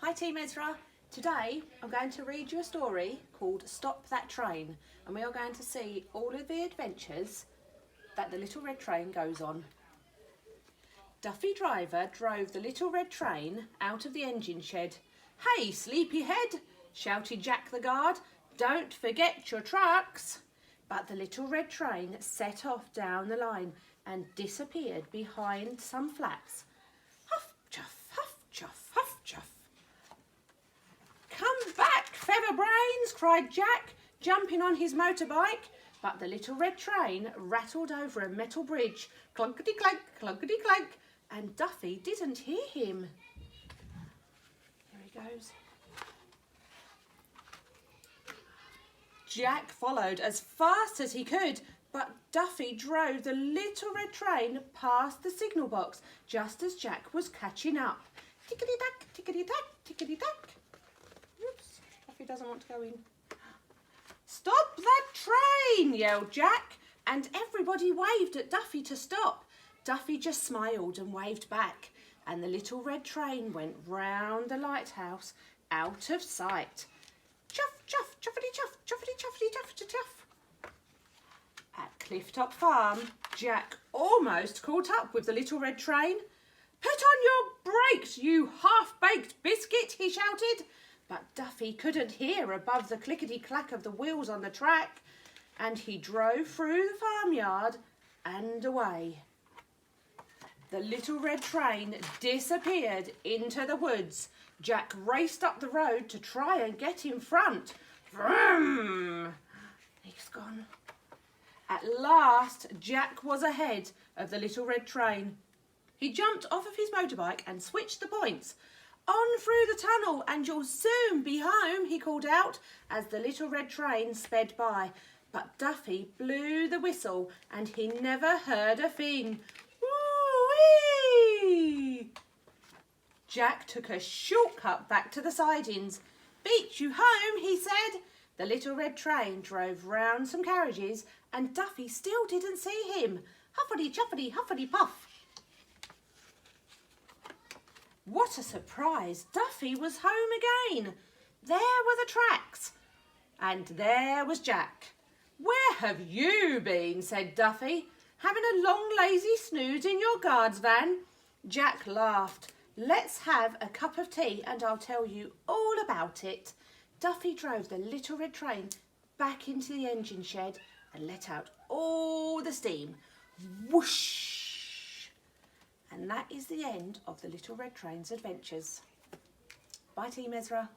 Hi Team Ezra. Today I'm going to read you a story called Stop That Train, and we are going to see all of the adventures that the little red train goes on. Duffy Driver drove the little red train out of the engine shed. "Hey, sleepyhead," shouted Jack the guard, "don't forget your trucks." But the little red train set off down the line and disappeared behind some flats. Huff, chuff, huff, chuff, huff, chuff. "Come back, Featherbrains," cried Jack, jumping on his motorbike. But the little red train rattled over a metal bridge, clunkety-clank, clunkety-clank, and Duffy didn't hear him. Here he goes. Jack followed as fast as he could, but Duffy drove the little red train past the signal box just as Jack was catching up. Tickety-tack, tickety-tack, tickety-tack. Oops, Duffy doesn't want to go in. "Stop that train!" yelled Jack, and everybody waved at Duffy to stop. Duffy just smiled and waved back, and the little red train went round the lighthouse out of sight. Chuff, chuff, chuffety chuff, chuffety chuffety chuffety chuff. At Clifftop Farm, Jack almost caught up with the little red train. "Put on your brakes, you half-baked biscuit," he shouted. But Duffy couldn't hear above the clickety-clack of the wheels on the track, and he drove through the farmyard and away. The little red train disappeared into the woods. Jack raced up the road to try and get in front. Vroom! He's gone. At last, Jack was ahead of the little red train. He jumped off of his motorbike and switched the points. "On through the tunnel and you'll soon be home," he called out as the little red train sped by. But Duffy blew the whistle and he never heard a thing. Woo-wee! Jack took a shortcut back to the sidings. "Beat you home," he said. The little red train drove round some carriages and Duffy still didn't see him. Huffety-chuffety, huffety-puff. What a surprise! Duffy was home again. There were the tracks. And there was Jack. "Where have you been?" said Duffy. "Having a long lazy snooze in your guard's van?" Jack laughed. "Let's have a cup of tea and I'll tell you all about it." Duffy drove the little red train back into the engine shed and let out all the steam. Whoosh! And that is the end of the little red train's adventures. Bye, Team Ezra.